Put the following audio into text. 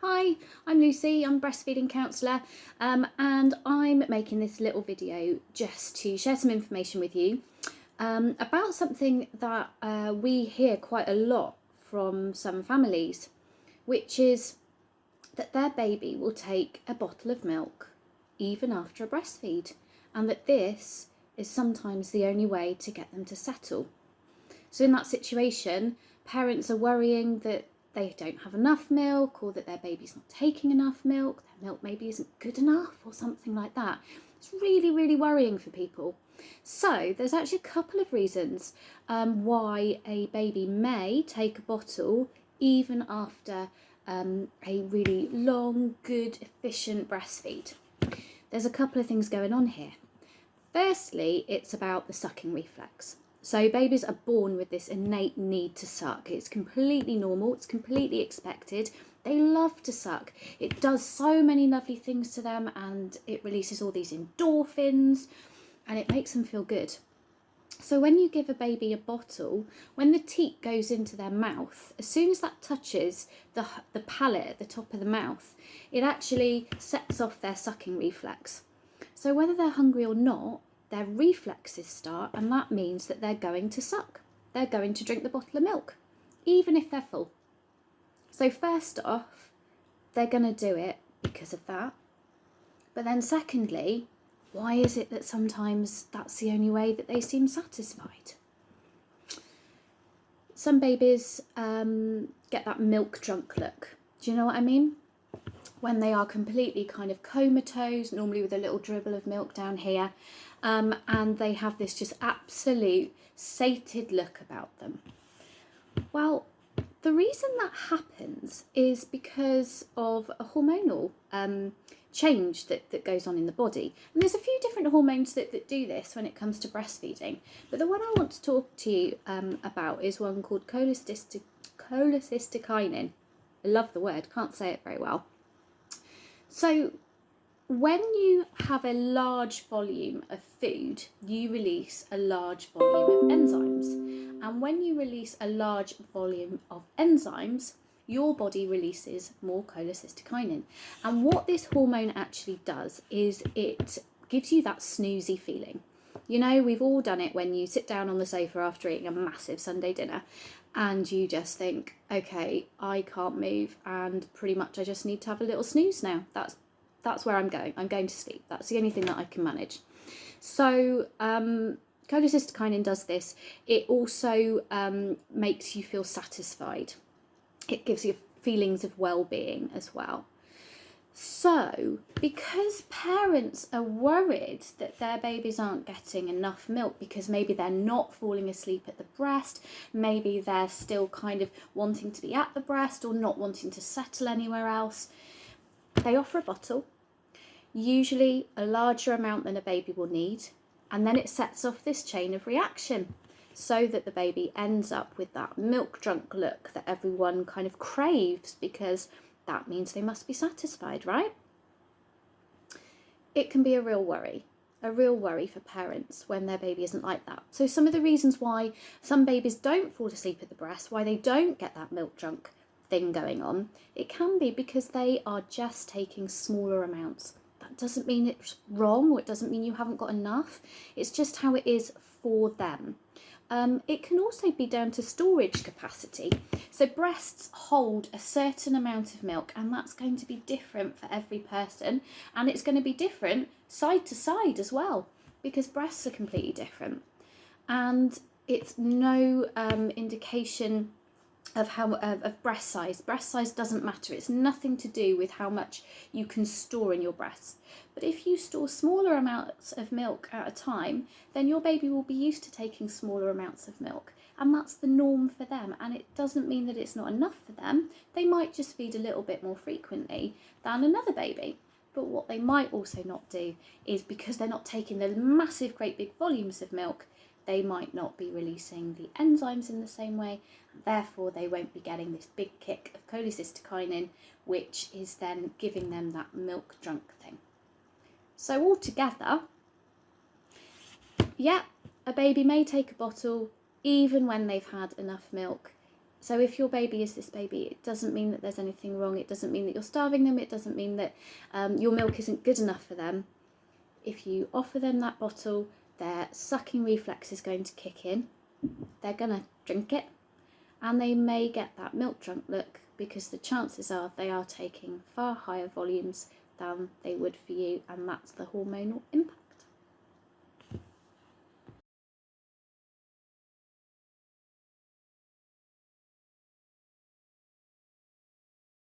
Hi, I'm Lucy, I'm breastfeeding counsellor, and I'm making this little video just to share some information with you about something that we hear quite a lot from some families, which is that their baby will take a bottle of milk even after a breastfeed, and that this is sometimes the only way to get them to settle. So in that situation, parents are worrying that they don't have enough milk, or that their baby's not taking enough milk, their milk maybe isn't good enough, or something like that. It's really, really worrying for people. So there's actually a couple of reasons why a baby may take a bottle even after a really long, good, efficient breastfeed. There's a couple of things going on here. Firstly, it's about the sucking reflex. So babies are born with this innate need to suck. It's completely normal, it's completely expected. They love to suck. It does so many lovely things to them, and it releases all these endorphins and it makes them feel good. So when you give a baby a bottle, when the teat goes into their mouth, as soon as that touches the palate at the top of the mouth, it actually sets off their sucking reflex. So whether they're hungry or not, their reflexes start, and that means that they're going to suck. They're going to drink the bottle of milk, even if they're full. So first off, they're going to do it because of that. But then secondly, why is it that sometimes that's the only way that they seem satisfied? Some babies get that milk drunk look. Do you know what I mean? When they are completely kind of comatose, normally with a little dribble of milk down here, and they have this just absolute sated look about them. Well, the reason that happens is because of a hormonal change that goes on in the body. And there's a few different hormones that do this when it comes to breastfeeding. But the one I want to talk to you about is one called cholecystokinin. I love the word, can't say it very well. So when you have a large volume of food, you release a large volume of enzymes. And when you release a large volume of enzymes, your body releases more cholecystokinin. And what this hormone actually does is it gives you that snoozy feeling. You know, we've all done it when you sit down on the sofa after eating a massive Sunday dinner and you just think, okay, I can't move and pretty much I just need to have a little snooze now. That's where I'm going. I'm going to sleep. That's the only thing that I can manage. So cholecystokinin does this. It also makes you feel satisfied. It gives you feelings of well-being as well. So, because parents are worried that their babies aren't getting enough milk because maybe they're not falling asleep at the breast, maybe they're still kind of wanting to be at the breast or not wanting to settle anywhere else, they offer a bottle, usually a larger amount than a baby will need, and then it sets off this chain of reaction so that the baby ends up with that milk drunk look that everyone kind of craves, because that means they must be satisfied, right? It can be a real worry for parents when their baby isn't like that. So some of the reasons why some babies don't fall asleep at the breast, why they don't get that milk drunk thing going on, it can be because they are just taking smaller amounts. That doesn't mean it's wrong, or it doesn't mean you haven't got enough. It's just how it is for them. It can also be down to storage capacity. So breasts hold a certain amount of milk, and that's going to be different for every person, and it's going to be different side to side as well, because breasts are completely different. And it's no indication of breast size. Breast size doesn't matter. It's nothing to do with how much you can store in your breasts. But if you store smaller amounts of milk at a time, then your baby will be used to taking smaller amounts of milk. And that's the norm for them. And it doesn't mean that it's not enough for them. They might just feed a little bit more frequently than another baby. But what they might also not do is, because they're not taking the massive, great big volumes of milk, they might not be releasing the enzymes in the same way, and therefore they won't be getting this big kick of cholecystokinin, which is then giving them that milk drunk thing. So altogether, yeah, a baby may take a bottle even when they've had enough milk. So if your baby is this baby, it doesn't mean that there's anything wrong. It doesn't mean that you're starving them. It doesn't mean that your milk isn't good enough for them. If you offer them that bottle, their sucking reflex is going to kick in. They're going to drink it, and they may get that milk drunk look, because the chances are they are taking far higher volumes than they would for you, and that's the hormonal impact.